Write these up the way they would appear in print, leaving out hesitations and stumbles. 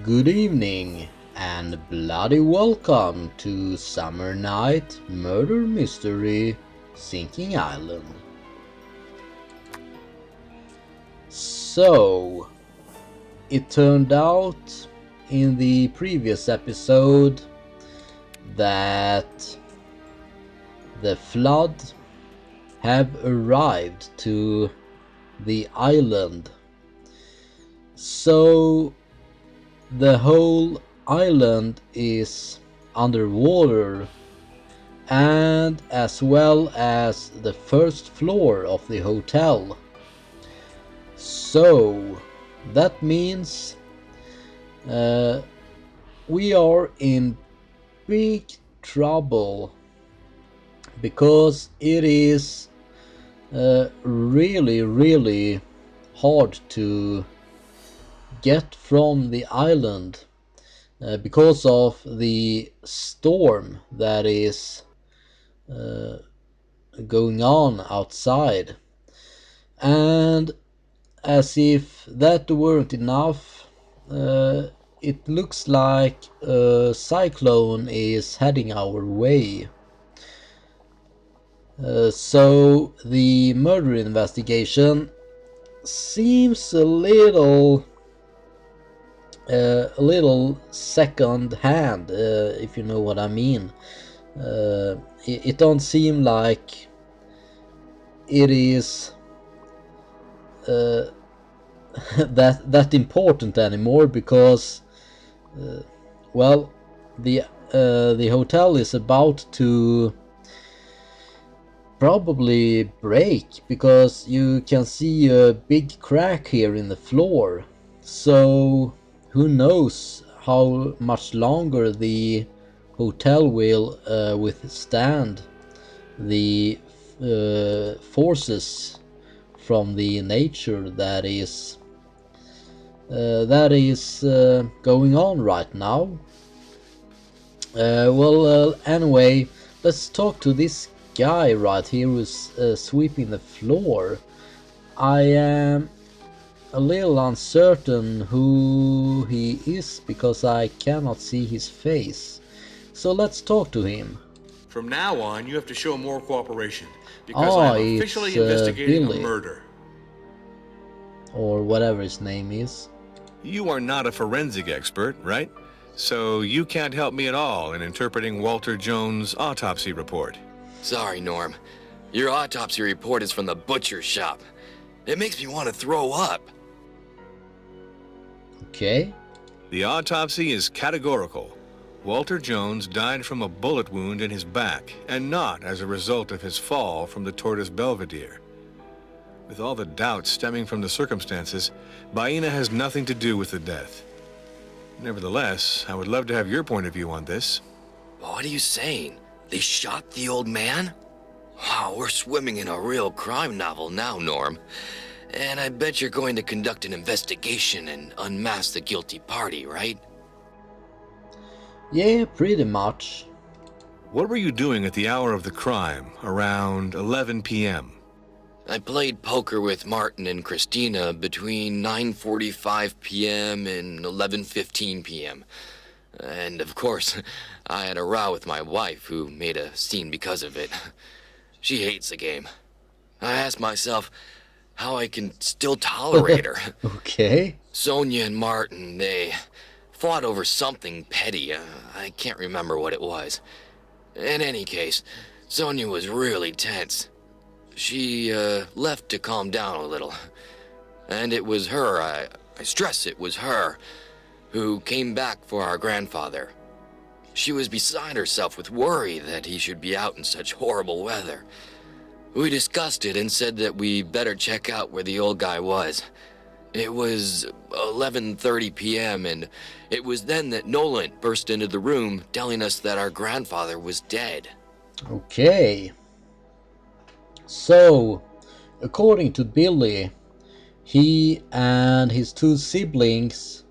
Good evening and bloody welcome to Summer Night Murder Mystery Sinking Island. So, it turned out in the previous episode that the flood have arrived to the island. So the whole island is underwater, and as well as the first floor of the hotel. So that means we are in big trouble, because it is really hard to get from the island because of the storm that is going on outside. And as if that weren't enough, it looks like a cyclone is heading our way. So the murder investigation seems a little second hand, if you know what I mean. It don't seem like it is that important anymore, because well, the hotel is about to probably break, because you can see a big crack here in the floor. So who knows how much longer the hotel will withstand the forces from the nature that is going on right now. Anyway, let's talk to this guy right here who's sweeping the floor. I am a little uncertain who he is, because I cannot see his face. So let's talk to him. From now on, you have to show more cooperation, because I'm officially investigating Billy, a murder. Or whatever his name is. You are not a forensic expert, right? So you can't help me at all in interpreting Walter Jones' autopsy report. Sorry, Norm. Your autopsy report is from the butcher shop. It makes me want to throw up. Okay. The autopsy is categorical. Walter Jones died from a bullet wound in his back, and not as a result of his fall from the Tortoise Belvedere. With all the doubts stemming from the circumstances, Baena has nothing to do with the death. Nevertheless, I would love to have your point of view on this. What are you saying? They shot the old man? Wow, we're swimming in a real crime novel now, Norm. And I bet you're going to conduct an investigation and unmask the guilty party, right? Yeah, pretty much. What were you doing at the hour of the crime, around 11 p.m.? I played poker with Martin and Christina between 9:45 p.m. and 11:15 p.m. And of course, I had a row with my wife, who made a scene because of it. She hates the game. I asked myself how I can still tolerate her. Okay. Sonia and Martin, they fought over something petty. I can't remember what it was. In any case, Sonia was really tense. She left to calm down a little. And it was her, I stress it was her, who came back for our grandfather. She was beside herself with worry that he should be out in such horrible weather. We discussed it and said that we better check out where the old guy was. It was 11:30 p.m. and it was then that Nolan burst into the room telling us that our grandfather was dead. Okay. So, according to Billy, he and his two siblings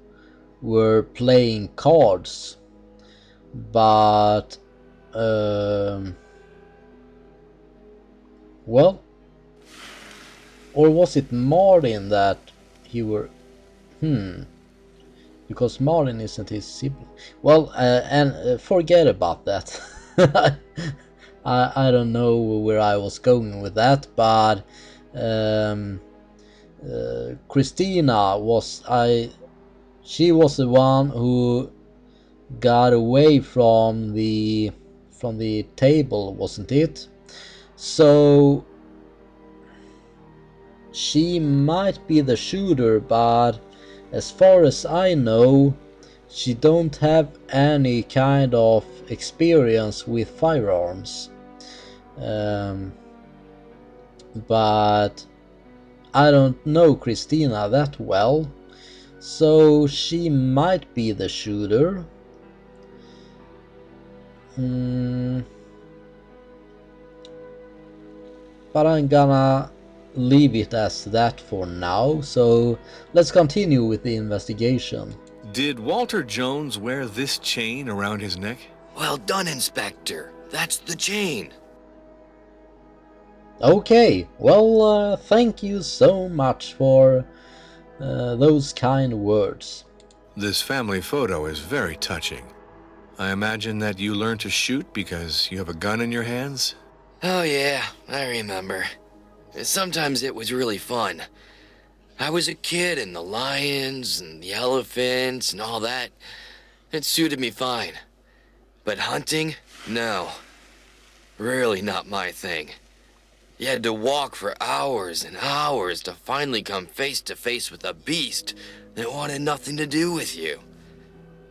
were playing cards, but well, or was it Martin that he were because Marlin isn't his sibling. Well, and forget about that. I don't know where I was going with that, but Christina she was the one who got away from the table, wasn't it? So she might be the shooter, but as far as I know, she don't have any kind of experience with firearms. But I don't know Christina that well, so she might be the shooter. But I'm gonna leave it as that for now, so let's continue with the investigation. Did Walter Jones wear this chain around his neck? Well done, Inspector. That's the chain. Okay, well, thank you so much for those kind words. This family photo is very touching. I imagine that you learned to shoot because you have a gun in your hands? Oh yeah, I remember. Sometimes it was really fun. I was a kid and the lions and the elephants and all that. It suited me fine. But hunting? No. Really not my thing. You had to walk for hours and hours to finally come face to face with a beast that wanted nothing to do with you.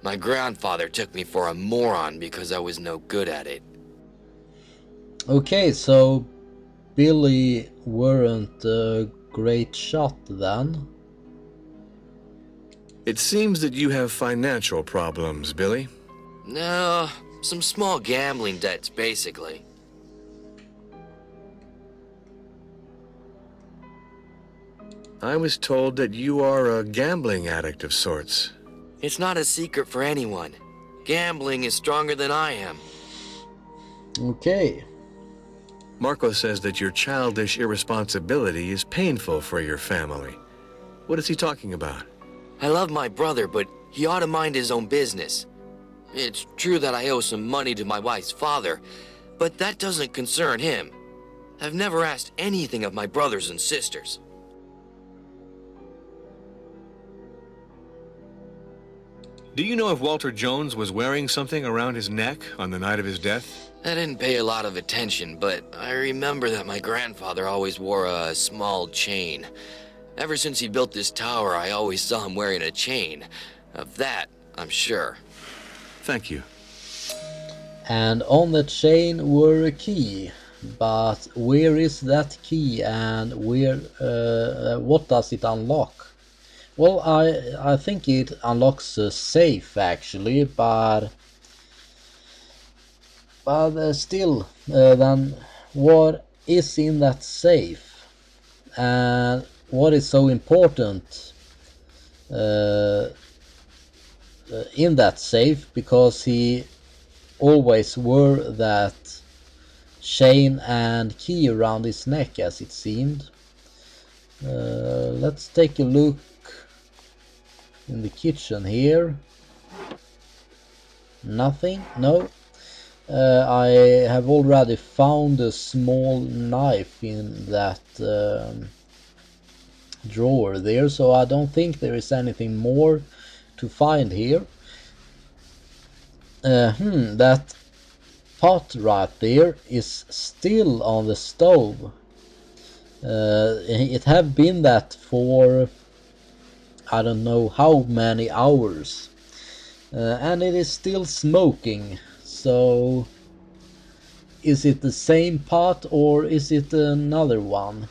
My grandfather took me for a moron because I was no good at it. Okay, so Billy weren't a great shot then. It seems that you have financial problems, Billy. No, some small gambling debts, basically. I was told that you are a gambling addict of sorts. It's not a secret for anyone. Gambling is stronger than I am. Okay. Marco says that your childish irresponsibility is painful for your family. What is he talking about? I love my brother, but he ought to mind his own business. It's true that I owe some money to my wife's father, but that doesn't concern him. I've never asked anything of my brothers and sisters. Do you know if Walter Jones was wearing something around his neck on the night of his death? I didn't pay a lot of attention, but I remember that my grandfather always wore a small chain. Ever since he built this tower, I always saw him wearing a chain. Of that, I'm sure. Thank you. And on the chain were a key. But where is that key and where what does it unlock? Well, I think it unlocks a safe actually, but still, then what is in that safe and what is so important in that safe, because he always wore that chain and key around his neck as it seemed. Let's take a look in the kitchen here. Nothing, no. I have already found a small knife in that drawer there, so I don't think there is anything more to find here. That pot right there is still on the stove. It have been that for I don't know how many hours, and it is still smoking. So is it the same pot or is it another one?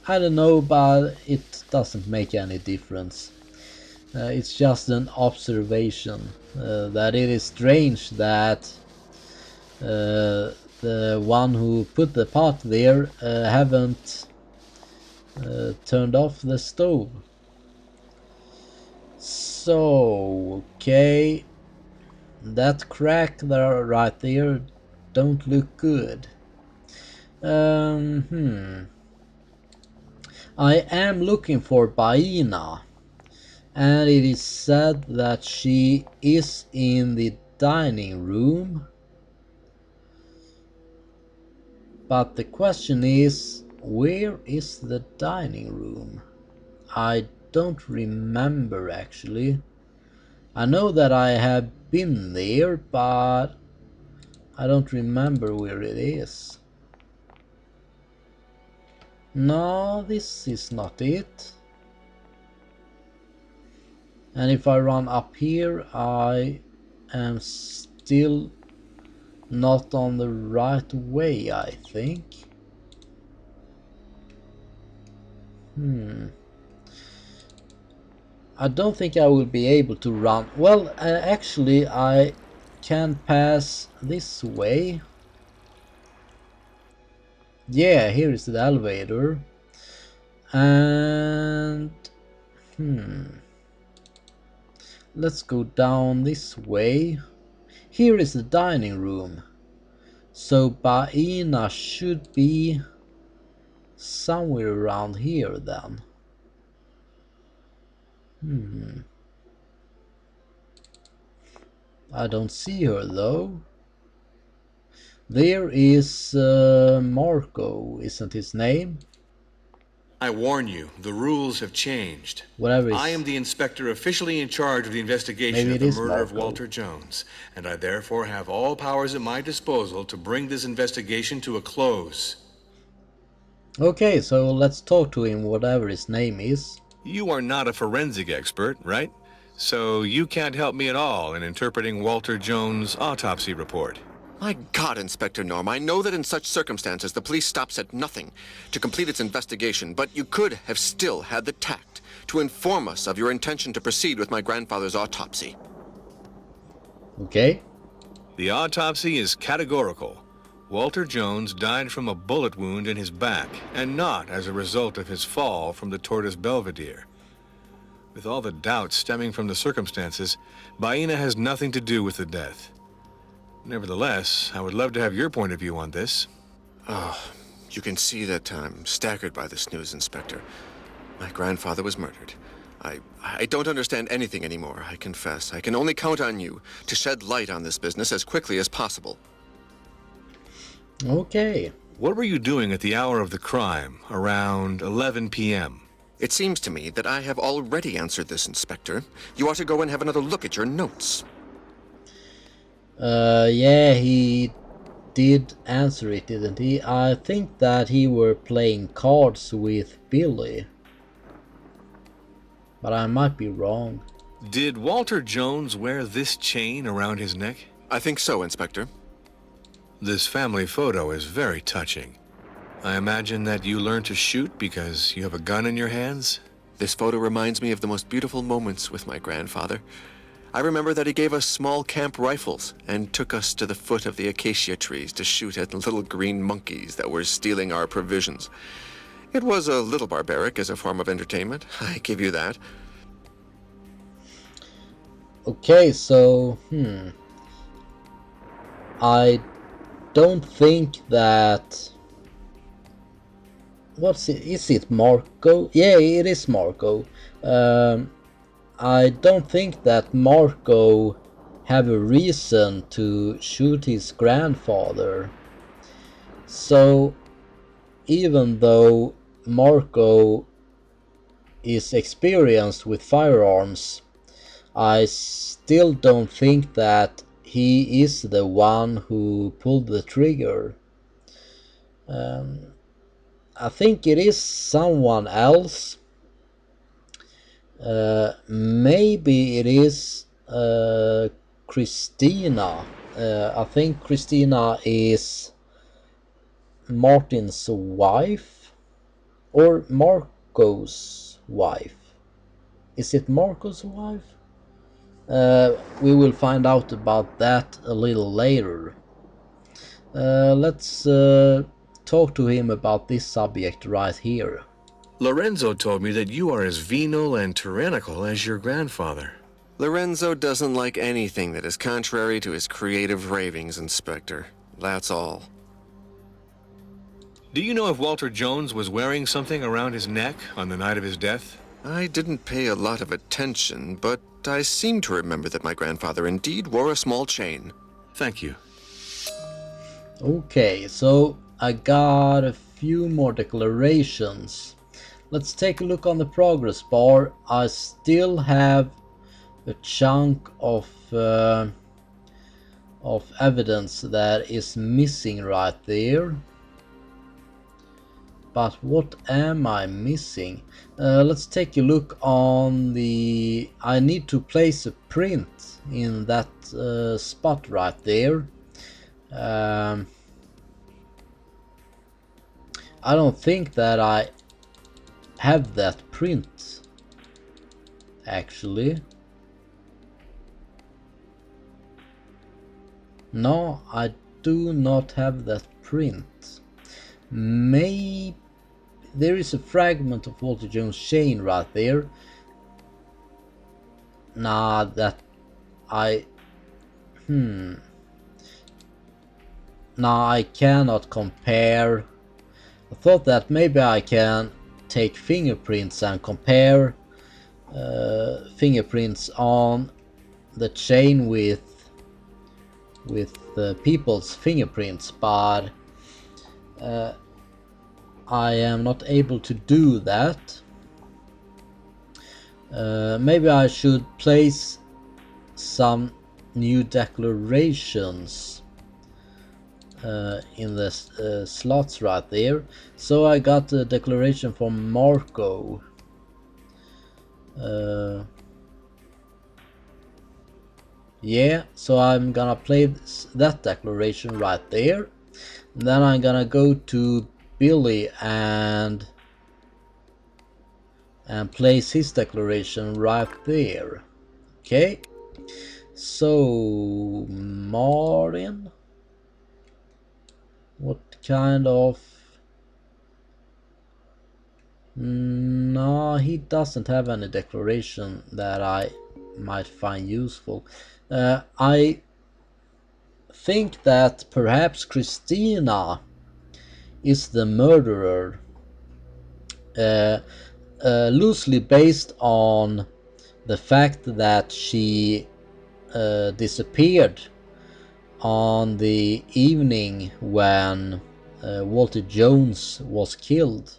I don't know, but it doesn't make any difference. It's just an observation that it is strange that the one who put the pot there haven't turned off the stove. So, okay, that crack there, right there, don't look good. I am looking for Baina, and it is said that she is in the dining room. But the question is, where is the dining room? I don't remember actually. I know that I have been there, but I don't remember where it is. No, this is not it. And if I run up here, I am still not on the right way, I think. I don't think I will be able to run. Well, actually, I can pass this way. Yeah, here is the elevator. And let's go down this way. Here is the dining room. So Baina should be somewhere around here then. I don't see her though. There is Marco, isn't his name? I warn you, the rules have changed. Whatever I am is. the inspector officially in charge of the investigation Maybe of it the is murder of Marco. Walter Jones, and I therefore have all powers at my disposal to bring this investigation to a close. Okay, so let's talk to him, whatever his name is. You are not a forensic expert, right? So you can't help me at all in interpreting Walter Jones' autopsy report. My God, Inspector Norm, I know that in such circumstances the police stops at nothing to complete its investigation, but you could have still had the tact to inform us of your intention to proceed with my grandfather's autopsy. Okay. The autopsy is categorical. Walter Jones died from a bullet wound in his back, and not as a result of his fall from the Tortoise Belvedere. With all the doubts stemming from the circumstances, Baina has nothing to do with the death. Nevertheless, I would love to have your point of view on this. You can see that I'm staggered by this news, Inspector. My grandfather was murdered. I don't understand anything anymore, I confess. I can only count on you to shed light on this business as quickly as possible. Okay. What were you doing at the hour of the crime, around 11 p.m.? It seems to me that I have already answered this, Inspector. You ought to go and have another look at your notes. Yeah, he did answer it, didn't he? I think that he were playing cards with Billy. But I might be wrong. Did Walter Jones wear this chain around his neck? I think so, Inspector. This family photo is very touching. I imagine that you learned to shoot because you have a gun in your hands? This photo reminds me of the most beautiful moments with my grandfather. I remember that he gave us small camp rifles and took us to the foot of the acacia trees to shoot at little green monkeys that were stealing our provisions. It was a little barbaric as a form of entertainment, I give you that. Okay, so, I don't think that... What's it? Is it Marco? Yeah, it is Marco. I don't think that Marco have a reason to shoot his grandfather. So, even though Marco is experienced with firearms, I still don't think that he is the one who pulled the trigger. I think it is someone else. Maybe it is Christina. I think Christina is Martin's wife, or Marco's wife. Is it Marco's wife? We will find out about that a little later. Let's talk to him about this subject right here. Lorenzo told me that you are as venal and tyrannical as your grandfather. Lorenzo doesn't like anything that is contrary to his creative ravings, Inspector. That's all. Do you know if Walter Jones was wearing something around his neck on the night of his death? I didn't pay a lot of attention, but I seem to remember that my grandfather indeed wore a small chain. Thank you. Okay, so I got a few more declarations. Let's take a look on the progress bar. I still have a chunk of evidence that is missing right there. But what am I missing? Let's take a look on the... I need to place a print in that spot right there. I don't think that I have that print, actually. No, I do not have that print. Maybe there is a fragment of Walter Jones' chain right there. Nah, that I... Nah, I cannot compare. I thought that maybe I can take fingerprints and compare fingerprints on the chain with people's fingerprints, but I am not able to do that. Maybe I should place some new declarations in the slots right there. So I got a declaration from Marco. Yeah, so I'm gonna play that declaration right there. And then I'm gonna go to Billy and place his declaration right there. Okay, so Martin, what kind of... No, he doesn't have any declaration that I might find useful. I think that perhaps Christina is the murderer, loosely based on the fact that she disappeared on the evening when Walter Jones was killed.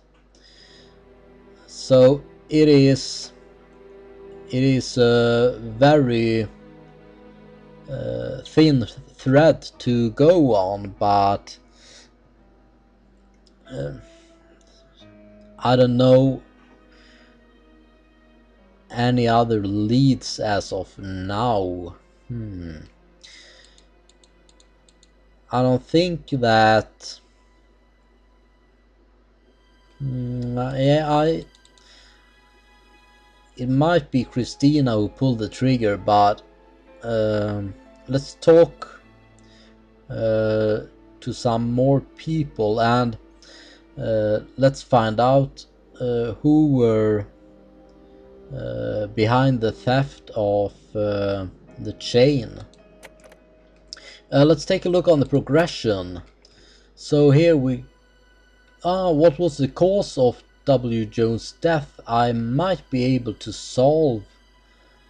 So it is a very thin thread to go on, but I don't know any other leads as of now. I don't think that... it might be Christina who pulled the trigger, but let's talk to some more people and let's find out who were behind the theft of the chain. Let's take a look on the progression. So here we... what was the cause of W. Jones' death? I might be able to solve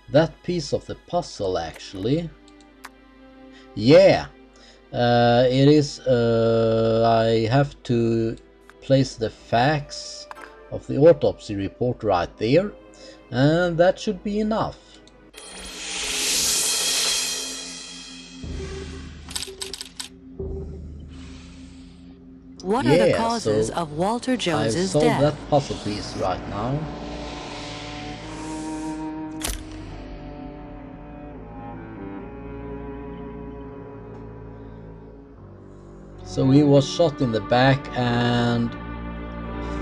that piece of the puzzle, actually. Yeah, it is... I have to place the facts of the autopsy report right there, and that should be enough. What are the causes of Walter Jones's death? I've solved death? that puzzle piece right now. So he was shot in the back and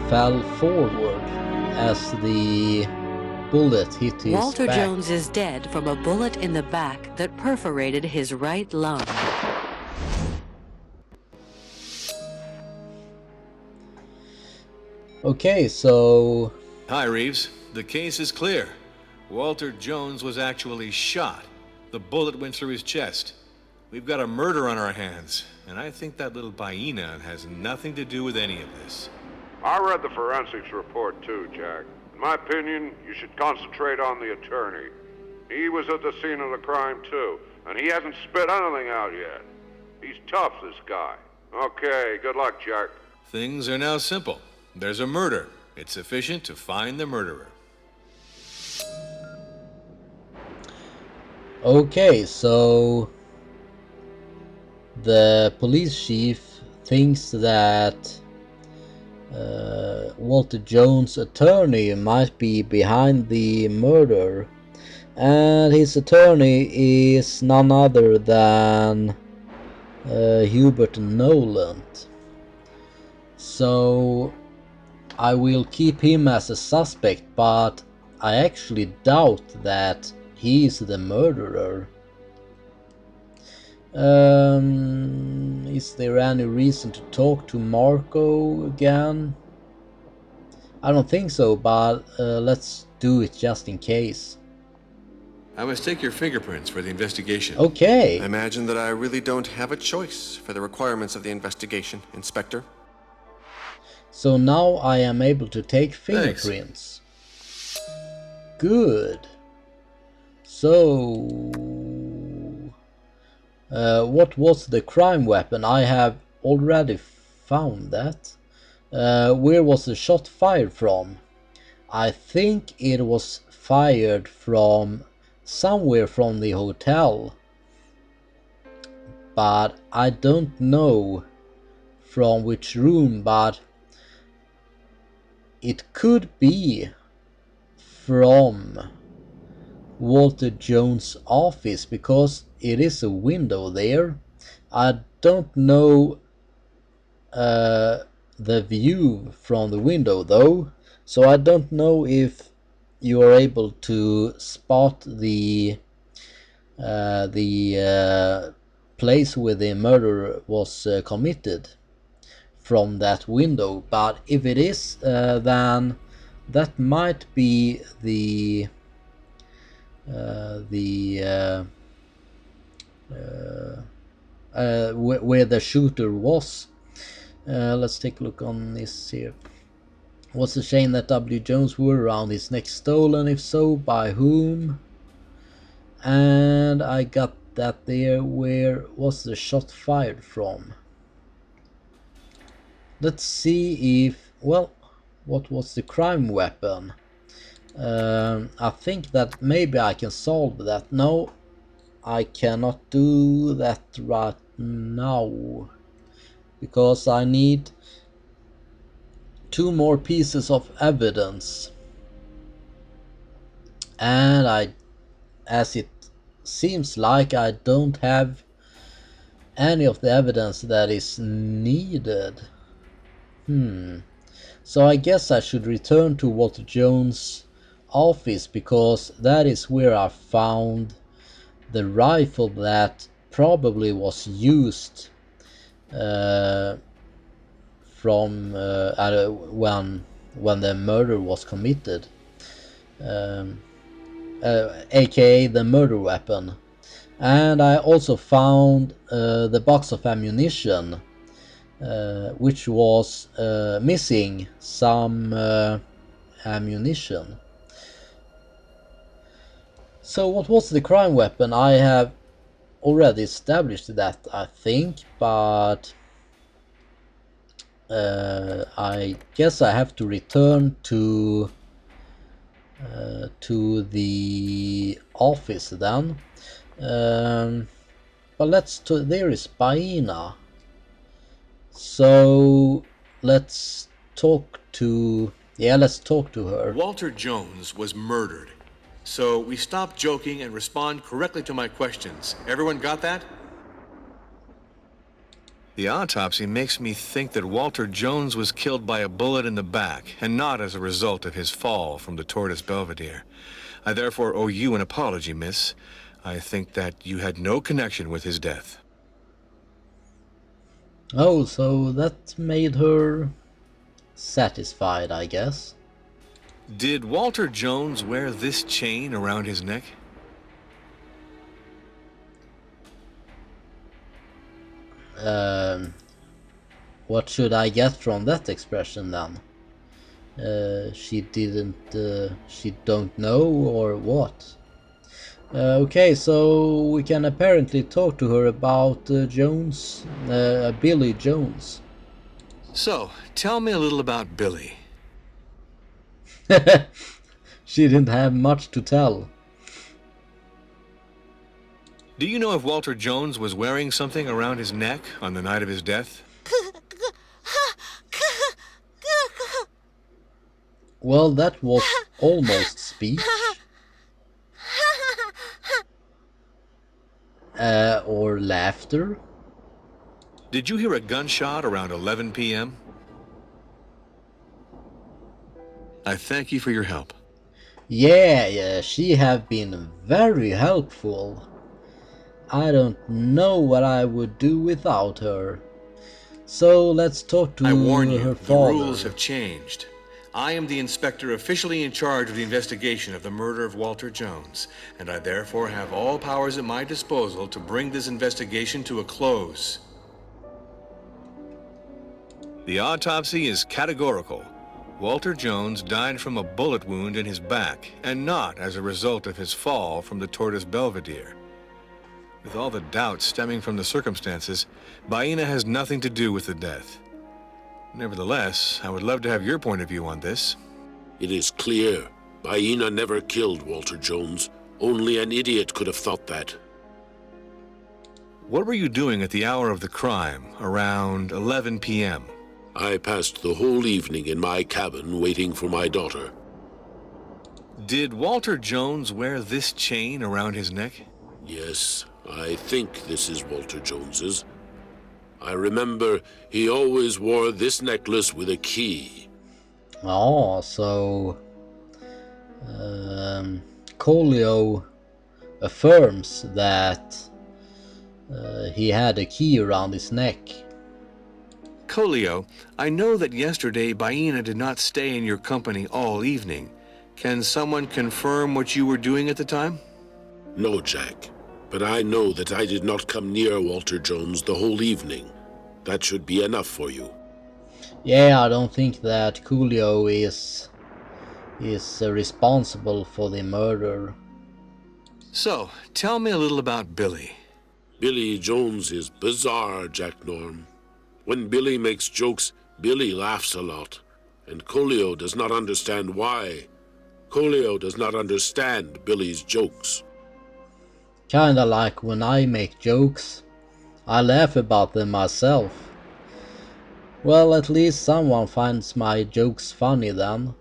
fell forward as the bullet hit his Walter back. Jones is dead from a bullet in the back that perforated his right lung. Okay, so... Hi, Reeves. The case is clear. Walter Jones was actually shot. The bullet went through his chest. We've got a murder on our hands, and I think that little hyena has nothing to do with any of this. I read the forensics report too, Jack. In my opinion, you should concentrate on the attorney. He was at the scene of the crime too, and he hasn't spit anything out yet. He's tough, this guy. Okay, good luck, Jack. Things are now simple. There's a murder. It's sufficient to find the murderer. Okay, so the police chief thinks that Walter Jones' attorney might be behind the murder, and his attorney is none other than Hubert Noland. So I will keep him as a suspect, but I actually doubt that he is the murderer. Is there any reason to talk to Marco again? I don't think so, but let's do it just in case. I must take your fingerprints for the investigation. Okay. I imagine that I really don't have a choice for the requirements of the investigation, Inspector. So now I am able to take fingerprints. Thanks. Good. So, what was the crime weapon? I have already found that. Where was the shot fired from? I think it was fired from somewhere from the hotel, but I don't know from which room, but it could be from Walter Jones' office because it is a window there. I don't know the view from the window though, so I don't know if you are able to spot the place where the murder was committed from that window, but if it is, then that might be where the shooter was. Let's take a look on this here. Was a shame that W. Jones were around his neck stolen, if so, by whom? And I got that there. Where was the shot fired from? Let's see if, well, what was the crime weapon? I think that maybe I can solve that. No, I cannot do that right now, because I need 2 more pieces of evidence, and as it seems like I don't have any of the evidence that is needed. So I guess I should return to Walter Jones' office, because that is where I found the rifle that probably was used from when the murder was committed, aka the murder weapon. And I also found the box of ammunition, which was missing some ammunition. So what was the crime weapon? I have already established that, I think, but I guess I have to return to the office then. But there is Baina. So let's talk to her. Walter Jones was murdered. So we stop joking and respond correctly to my questions. Everyone got that? The autopsy makes me think that Walter Jones was killed by a bullet in the back, and not as a result of his fall from the Tortoise Belvedere. I therefore owe you an apology, miss. I think that you had no connection with his death. Oh, so that made her satisfied, I guess. Did Walter Jones wear this chain around his neck? What should I get from that expression then? She don't know, or what? Okay, so we can apparently talk to her about Billy Jones. So, tell me a little about Billy. She didn't have much to tell. Do you know if Walter Jones was wearing something around his neck on the night of his death? Well, that was almost speech. Or laughter. Did you hear a gunshot around 11 p.m.? I thank you for your help. Yeah, she have been very helpful. I don't know what I would do without her. So let's talk to I warn you, her the father. rules have changed. I am the inspector officially in charge of the investigation of the murder of Walter Jones, and I therefore have all powers at my disposal to bring this investigation to a close. The autopsy is categorical. Walter Jones died from a bullet wound in his back, and not as a result of his fall from the Tortoise Belvedere. With all the doubts stemming from the circumstances, Baena has nothing to do with the death. Nevertheless, I would love to have your point of view on this. It is clear. Baena never killed Walter Jones. Only an idiot could have thought that. What were you doing at the hour of the crime, around 11 p.m.? I passed the whole evening in my cabin waiting for my daughter. Did Walter Jones wear this chain around his neck? Yes, I think this is Walter Jones's. I remember he always wore this necklace with a key. Oh, so Colio affirms that he had a key around his neck. Colio, I know that yesterday Baena did not stay in your company all evening. Can someone confirm what you were doing at the time? No, Jack. But I know that I did not come near Walter Jones the whole evening. That should be enough for you. Yeah, I don't think that Coolio is responsible for the murder. So, tell me a little about Billy. Billy Jones is bizarre, Jack Norm. When Billy makes jokes, Billy laughs a lot. And Colio does not understand why. Colio does not understand Billy's jokes. Kinda like when I make jokes. I laugh about them myself. Well, at least someone finds my jokes funny then.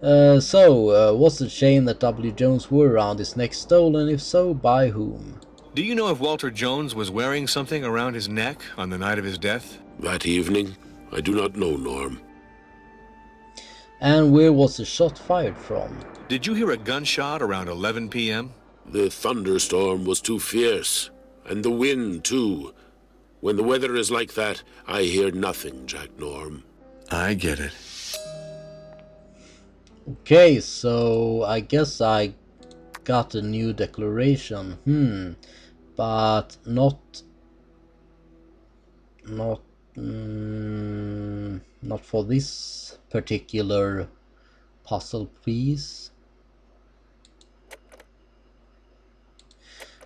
Was the chain that W. Jones wore around his neck stolen? If so, by whom? Do you know if Walter Jones was wearing something around his neck on the night of his death? That evening? I do not know, Norm. And where was the shot fired from? Did you hear a gunshot around 11 p.m.? The thunderstorm was too fierce, and the wind too. When the weather is like that, I hear nothing, Jack Norm. I get it. Okay, so I guess I got a new declaration. But not for this particular puzzle piece.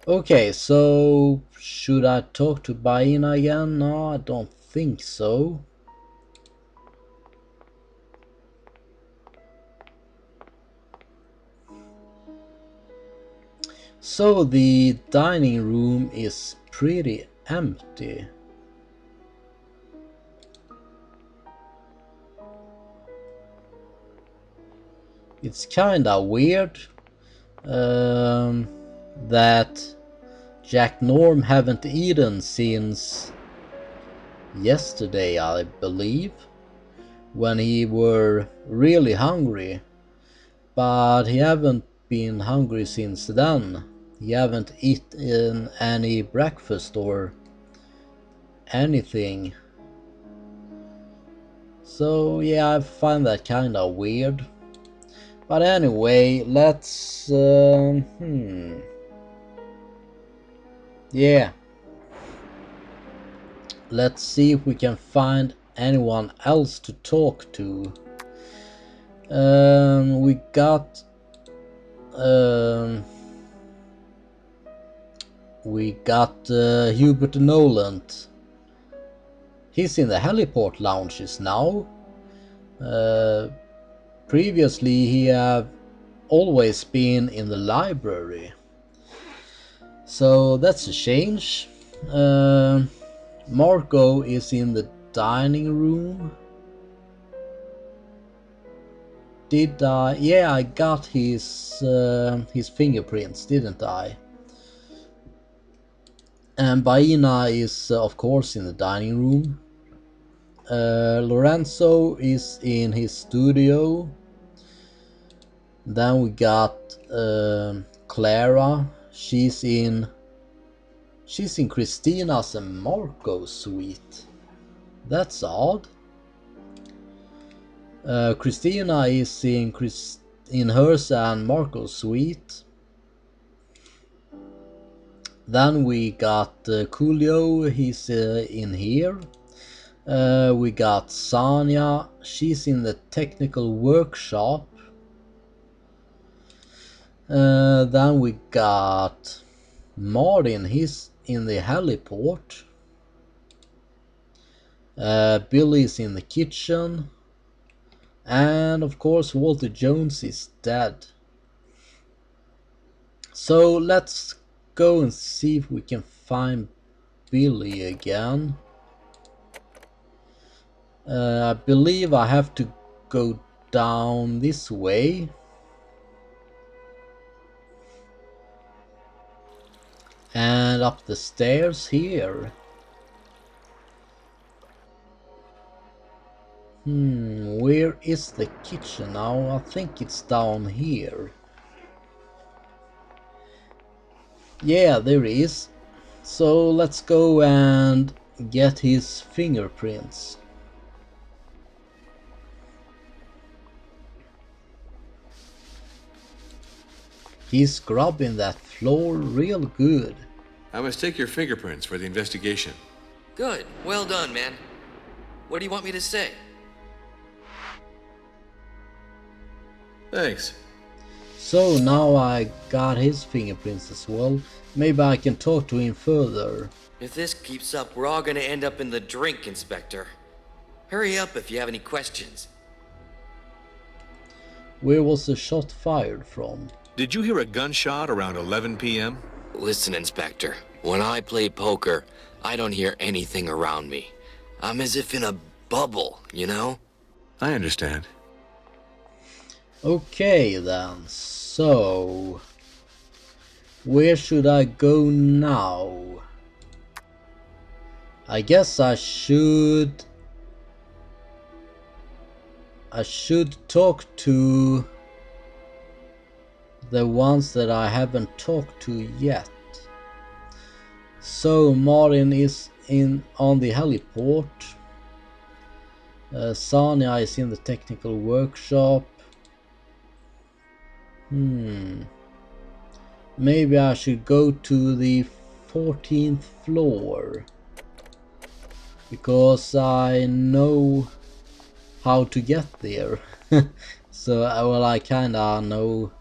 Okay, so should I talk to Baena again? No, I don't think so. So the dining room is pretty empty. It's kinda weird that Jack Norm haven't eaten since yesterday, I believe, when he were really hungry, but he haven't been hungry since then. He haven't eaten any breakfast or anything. So yeah, I find that kinda weird. But anyway, let's yeah. let's see if we can find anyone else to talk to. We got Hubert Noland. He's in the heliport lounges now. Previously he have always been in the library, so that's a change. Marco is in the dining room. Did I? Yeah, I got his fingerprints, didn't I? And Baina is of course in the dining room. Lorenzo is in his studio. Then we got Clara. She's in Christina's and Marco's suite. That's odd. Christina is in hers and Marco's suite. Then we got Coolio. He's in here. We got Sanya. She's in the technical workshop. Then we got Martin. He's in the heliport. Billy's in the kitchen. And of course Walter Jones is dead. So let's go and see if we can find Billy again. I believe I have to go down this way. And up the stairs here. Where is the kitchen now? I think it's down here. Yeah, there it is. So let's go and get his fingerprints. He's scrubbing that floor real good. I must take your fingerprints for the investigation. Good. Well done, man. What do you want me to say? Thanks. So now I got his fingerprints as well. Maybe I can talk to him further. If this keeps up, we're all gonna end up in the drink, Inspector. Hurry up if you have any questions. Where was the shot fired from? Did you hear a gunshot around 11 p.m.? Listen, Inspector. When I play poker, I don't hear anything around me. I'm as if in a bubble, you know? I understand. Okay then, so where should I go now? I guess I should talk to the ones that I haven't talked to yet. So Martin is on the heliport. Sanya is in the technical workshop. Maybe I should go to the 14th floor, because I know how to get there. So well, I kinda know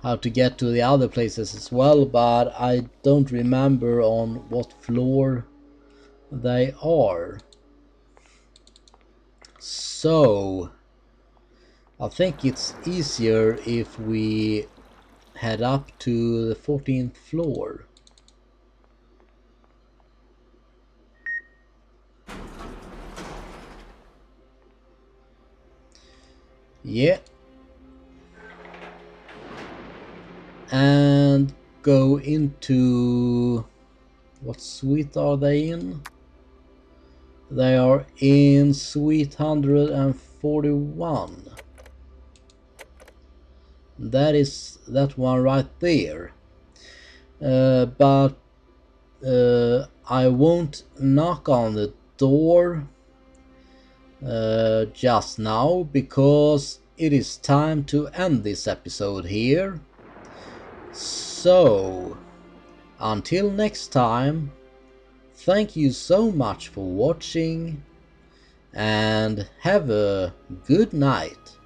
how to get to the other places as well, but I don't remember on what floor they are. So I think it's easier if we head up to the 14th floor. Yeah. And go into... what suite are they in? They are in suite 141. That is that one right there. But I won't knock on the door just now, because it is time to end this episode here. So until next time, Thank you so much for watching, and have a good night.